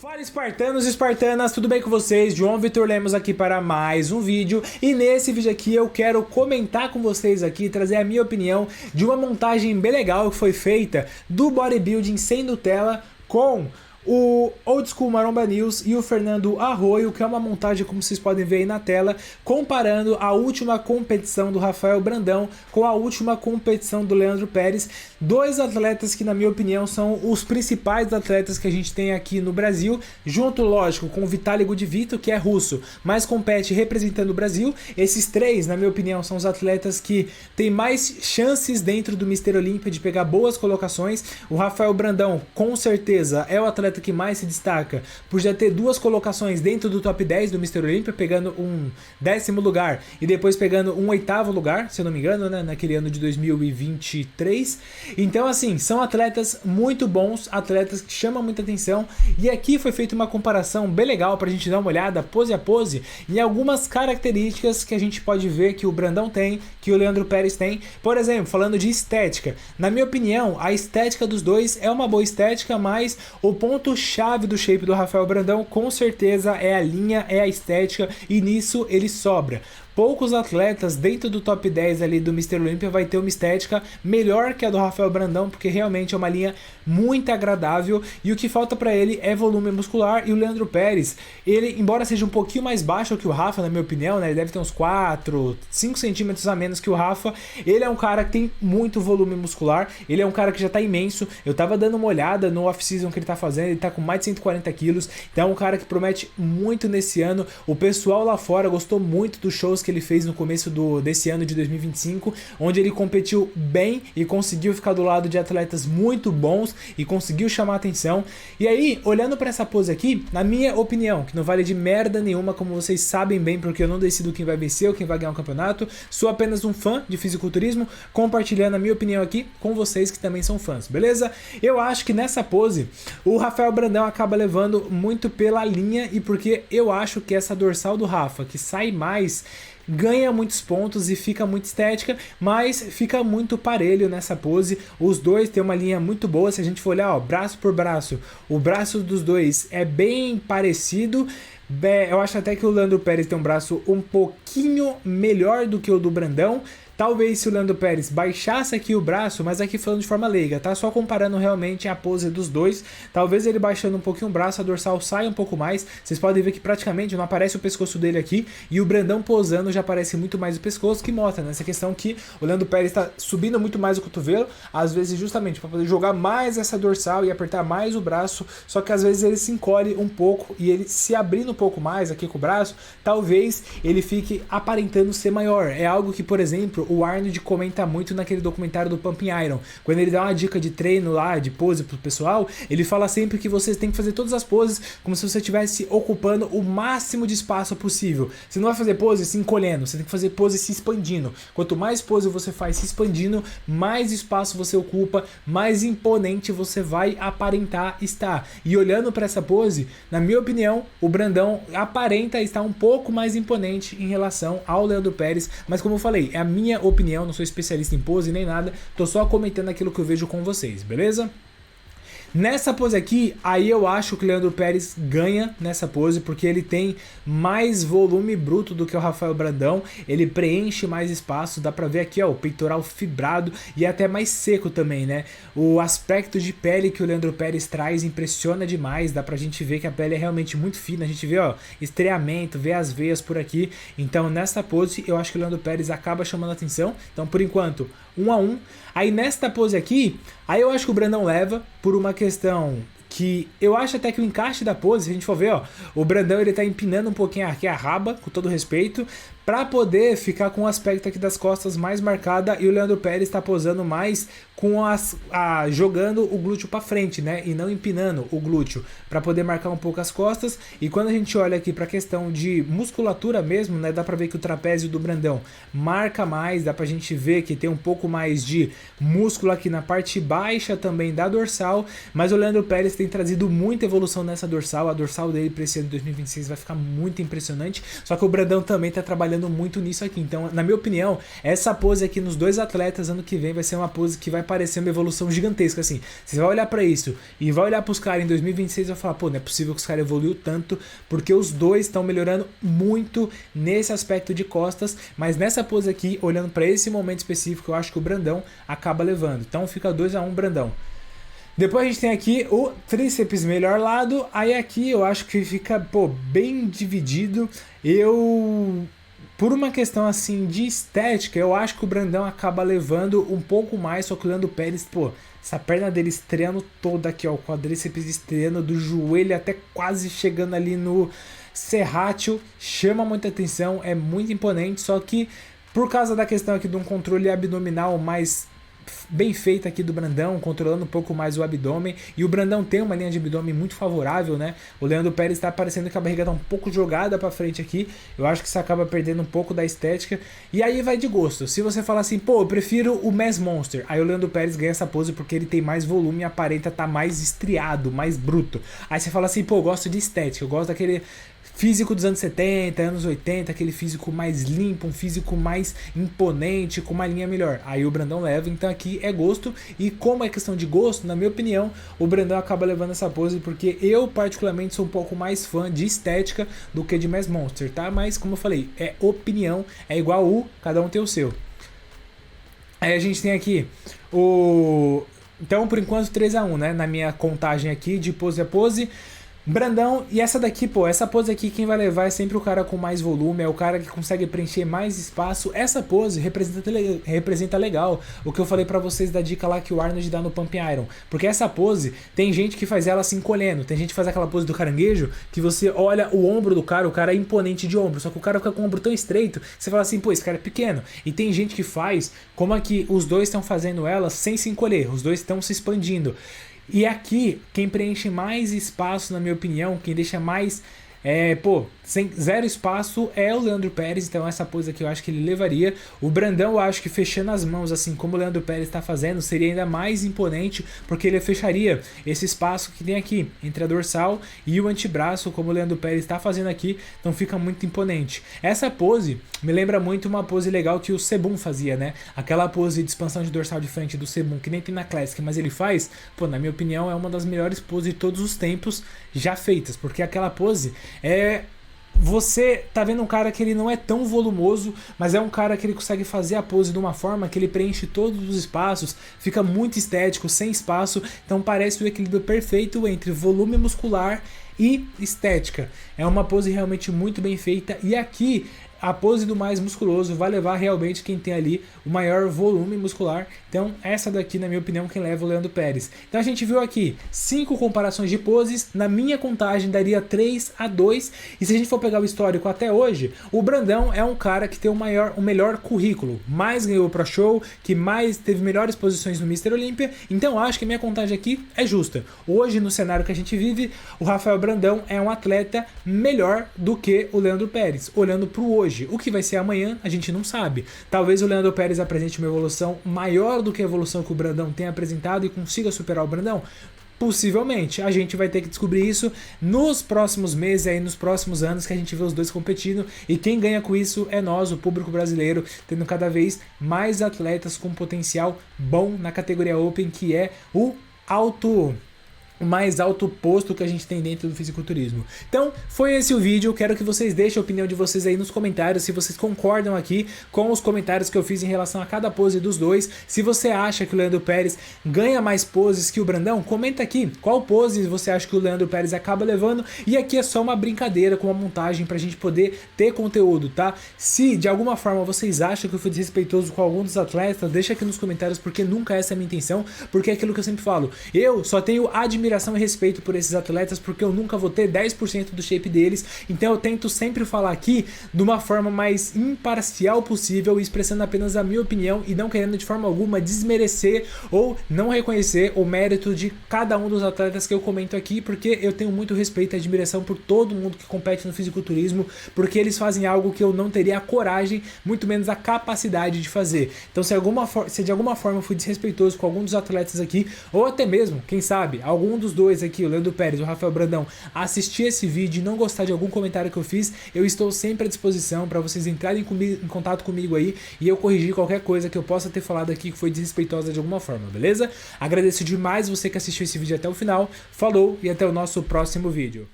Fala espartanos e espartanas, tudo bem com vocês? João Vitor Lemos aqui para mais um vídeo. E nesse vídeo aqui eu quero comentar com vocês aqui, trazer a minha opinião de uma montagem bem legal que foi feita do bodybuilding sem Nutella com o Old School Maromba News e o Fernando Arroio, que é uma montagem, como vocês podem ver aí na tela, comparando a última competição do Rafael Brandão com a última competição do Leandro Pérez, dois atletas que na minha opinião são os principais atletas que a gente tem aqui no Brasil, junto, lógico, com o Vitaly Gudivito, que é russo, mas compete representando o Brasil. Esses três, na minha opinião, são os atletas que têm mais chances dentro do Mr. Olympia de pegar boas colocações. O Rafael Brandão, com certeza, é o atleta que mais se destaca por já ter duas colocações dentro do top 10 do Mr. Olympia, pegando um 10º lugar e depois pegando um 8º lugar, se eu não me engano, né, naquele ano de 2023. Então, assim, são atletas muito bons, atletas que chamam muita atenção, e aqui foi feita uma comparação bem legal pra gente dar uma olhada pose a pose em algumas características que a gente pode ver que o Brandão tem, que o Leandro Pérez tem. Por exemplo, falando de estética, na minha opinião, a estética dos dois é uma boa estética, mas o ponto-chave do shape do Rafael Brandão com certeza é a linha, é a estética, e nisso ele sobra. Poucos atletas dentro do top 10 ali do Mr. Olympia vai ter uma estética melhor que a do Rafael Brandão, porque realmente é uma linha muito agradável, e o que falta para ele é volume muscular. E o Leandro Pérez, ele, embora seja um pouquinho mais baixo que o Rafa, na minha opinião, né, ele deve ter uns 4, 5 centímetros a menos que o Rafa, ele é um cara que tem muito volume muscular, ele é um cara que já tá imenso. Eu tava dando uma olhada no off-season que ele tá fazendo, ele tá com mais de 140 quilos, então é um cara que promete muito nesse ano. O pessoal lá fora gostou muito dos shows que ele fez no começo desse ano de 2025, onde ele competiu bem e conseguiu ficar do lado de atletas muito bons e conseguiu chamar a atenção. E aí, olhando para essa pose aqui, na minha opinião, que não vale de merda nenhuma, como vocês sabem bem, porque eu não decido quem vai vencer ou quem vai ganhar o campeonato, sou apenas um fã de fisiculturismo, compartilhando a minha opinião aqui com vocês que também são fãs, beleza? Eu acho que nessa pose, o Rafael Brandão acaba levando muito pela linha, e porque eu acho que essa dorsal do Rafa, que sai mais, ganha muitos pontos e fica muito estética, mas fica muito parelho nessa pose. Os dois têm uma linha muito boa. Se a gente for olhar, ó, braço por braço, o braço dos dois é bem parecido. Eu acho até que o Leandro Pérez tem um braço um pouquinho melhor do que o do Brandão. Talvez se o Leandro Pérez baixasse aqui o braço, mas aqui falando de forma leiga, tá? Só comparando realmente a pose dos dois. Talvez ele baixando um pouquinho o braço, a dorsal saia um pouco mais. Vocês podem ver que praticamente não aparece o pescoço dele aqui, e o Brandão posando já aparece muito mais o pescoço, que mostra nessa questão que o Leandro Pérez está subindo muito mais o cotovelo, às vezes justamente para poder jogar mais essa dorsal e apertar mais o braço. Só que às vezes ele se encolhe um pouco, e ele se abrindo um pouco mais aqui com o braço, talvez ele fique aparentando ser maior. É algo que, por exemplo, o Arnold comenta muito naquele documentário do Pumping Iron. Quando ele dá uma dica de treino lá, de pose pro pessoal, ele fala sempre que você tem que fazer todas as poses como se você estivesse ocupando o máximo de espaço possível. Você não vai fazer pose se encolhendo, você tem que fazer pose se expandindo. Quanto mais pose você faz se expandindo, mais espaço você ocupa, mais imponente você vai aparentar estar. E olhando para essa pose, na minha opinião, o Brandão aparenta estar um pouco mais imponente em relação ao Leandro Pérez, mas como eu falei, é a minha opinião, não sou especialista em pose nem nada, tô só comentando aquilo que eu vejo com vocês, beleza? Nessa pose aqui, aí eu acho que o Leandro Pérez ganha nessa pose, porque ele tem mais volume bruto do que o Rafael Brandão, ele preenche mais espaço, dá pra ver aqui, ó, o peitoral fibrado e até mais seco também, né? O aspecto de pele que o Leandro Pérez traz impressiona demais, dá pra gente ver que a pele é realmente muito fina, a gente vê, ó, estreamento, vê as veias por aqui. Então nessa pose eu acho que o Leandro Pérez acaba chamando a atenção, então por enquanto 1 a 1. Aí nesta pose aqui, aí eu acho que o Brandão leva por uma questão que eu acho até que o encaixe da pose, se a gente for ver, ó, o Brandão ele tá empinando um pouquinho aqui a raba, com todo respeito, para poder ficar com o aspecto aqui das costas mais marcada, e o Leandro Pérez está posando mais com jogando o glúteo para frente, né, e não empinando o glúteo, para poder marcar um pouco as costas. E quando a gente olha aqui para a questão de musculatura mesmo, né, dá para ver que o trapézio do Brandão marca mais, dá pra gente ver que tem um pouco mais de músculo aqui na parte baixa também da dorsal, mas o Leandro Pérez tem trazido muita evolução nessa dorsal. A dorsal dele para esse ano de 2026 vai ficar muito impressionante, só que o Brandão também está trabalhando trabalhando muito nisso aqui. Então, na minha opinião, essa pose aqui nos dois atletas ano que vem vai ser uma pose que vai parecer uma evolução gigantesca, assim. Você vai olhar pra isso e vai olhar pros caras em 2026 e vai falar, pô, não é possível que os caras evoluiu tanto, porque os dois estão melhorando muito nesse aspecto de costas, mas nessa pose aqui, olhando pra esse momento específico, eu acho que o Brandão acaba levando. Então fica 2-1 Brandão. Depois a gente tem aqui o tríceps melhor lado, aí aqui eu acho que fica, pô, bem dividido. Por uma questão assim de estética, eu acho que o Brandão acaba levando um pouco mais, só que o Leandro Pérez, pô, essa perna dele estreando toda aqui, ó, o quadríceps estreando do joelho até quase chegando ali no serrátil, chama muita atenção, é muito imponente, só que por causa da questão aqui de um controle abdominal mais bem feita aqui do Brandão, controlando um pouco mais o abdômen, e o Brandão tem uma linha de abdômen muito favorável, né? O Leandro Pérez tá parecendo que a barriga tá um pouco jogada pra frente aqui, eu acho que isso acaba perdendo um pouco da estética, e aí vai de gosto. Se você falar assim, pô, eu prefiro o Mass Monster, aí o Leandro Pérez ganha essa pose porque ele tem mais volume e aparenta tá mais estriado, mais bruto. Aí você fala assim, pô, eu gosto de estética, eu gosto daquele físico dos anos 70, anos 80, aquele físico mais limpo, um físico mais imponente, com uma linha melhor. Aí o Brandão leva, então aqui é gosto, e como é questão de gosto, na minha opinião, o Brandão acaba levando essa pose, porque eu particularmente sou um pouco mais fã de estética do que de Mass Monster, tá? Mas como eu falei, é opinião, é igual cada um tem o seu. Aí a gente tem aqui o... Então, por enquanto, 3-1, né? Na minha contagem aqui, de pose a pose. Brandão, e essa daqui, pô, essa pose aqui quem vai levar é sempre o cara com mais volume, é o cara que consegue preencher mais espaço. Essa pose representa legal o que eu falei pra vocês da dica lá que o Arnold dá no Pump Iron, porque essa pose, tem gente que faz ela assim encolhendo, tem gente que faz aquela pose do caranguejo, que você olha o ombro do cara, o cara é imponente de ombro, só que o cara fica com o ombro tão estreito, que você fala assim, pô, esse cara é pequeno. E tem gente que faz, como aqui os dois estão fazendo ela sem se encolher, os dois estão se expandindo. E aqui, quem preenche mais espaço, na minha opinião, quem deixa mais, sem zero espaço é o Leandro Pérez, então essa pose aqui eu acho que ele levaria. O Brandão eu acho que fechando as mãos, assim como o Leandro Pérez está fazendo, seria ainda mais imponente, porque ele fecharia esse espaço que tem aqui, entre a dorsal e o antebraço, como o Leandro Pérez está fazendo aqui, então fica muito imponente. Essa pose me lembra muito uma pose legal que o Sebum fazia, né? Aquela pose de expansão de dorsal de frente do Sebum, que nem tem na Classic, mas ele faz, pô, na minha opinião, é uma das melhores poses de todos os tempos já feitas, porque aquela pose você tá vendo um cara que ele não é tão volumoso, mas é um cara que ele consegue fazer a pose de uma forma que ele preenche todos os espaços, fica muito estético, sem espaço, então parece o equilíbrio perfeito entre volume muscular e estética. É uma pose realmente muito bem feita, e aqui a pose do mais musculoso vai levar realmente quem tem ali o maior volume muscular. Então essa daqui, na minha opinião, quem leva é o Leandro Pérez. Então a gente viu aqui 5 comparações de poses, na minha contagem daria 3-2, e se a gente for pegar o histórico até hoje, o Brandão é um cara que tem o melhor currículo, mais ganhou Pro Show, que mais teve melhores posições no Mr. Olympia, então acho que a minha contagem aqui é justa. Hoje, no cenário que a gente vive, o Rafael Brandão é um atleta melhor do que o Leandro Pérez, olhando para o hoje. O que vai ser amanhã, a gente não sabe. Talvez o Leandro Pérez apresente uma evolução maior do que a evolução que o Brandão tem apresentado e consiga superar o Brandão. Possivelmente, a gente vai ter que descobrir isso nos próximos meses, aí nos próximos anos, que a gente vê os dois competindo, e quem ganha com isso é nós, o público brasileiro, tendo cada vez mais atletas com potencial bom na categoria Open, que é o mais alto posto que a gente tem dentro do fisiculturismo. Então, foi esse o vídeo. Eu quero que vocês deixem a opinião de vocês aí nos comentários, se vocês concordam aqui com os comentários que eu fiz em relação a cada pose dos dois. Se você acha que o Leandro Pérez ganha mais poses que o Brandão, comenta aqui qual pose você acha que o Leandro Pérez acaba levando. E aqui é só uma brincadeira com a montagem pra gente poder ter conteúdo, tá? Se de alguma forma vocês acham que eu fui desrespeitoso com algum dos atletas, deixa aqui nos comentários, porque nunca essa é a minha intenção, porque é aquilo que eu sempre falo. Eu só tenho admiração e respeito por esses atletas, porque eu nunca vou ter 10% do shape deles, então eu tento sempre falar aqui de uma forma mais imparcial possível, expressando apenas a minha opinião e não querendo de forma alguma desmerecer ou não reconhecer o mérito de cada um dos atletas que eu comento aqui, porque eu tenho muito respeito e admiração por todo mundo que compete no fisiculturismo, porque eles fazem algo que eu não teria a coragem, muito menos a capacidade de fazer. Então se de alguma forma eu fui desrespeitoso com algum dos atletas aqui, ou até mesmo, quem sabe, algum dos dois aqui, o Leandro Pérez ou o Rafael Brandão, assistir esse vídeo e não gostar de algum comentário que eu fiz, eu estou sempre à disposição para vocês entrarem em contato comigo aí e eu corrigir qualquer coisa que eu possa ter falado aqui que foi desrespeitosa de alguma forma, beleza? Agradeço demais você que assistiu esse vídeo até o final, falou e até o nosso próximo vídeo.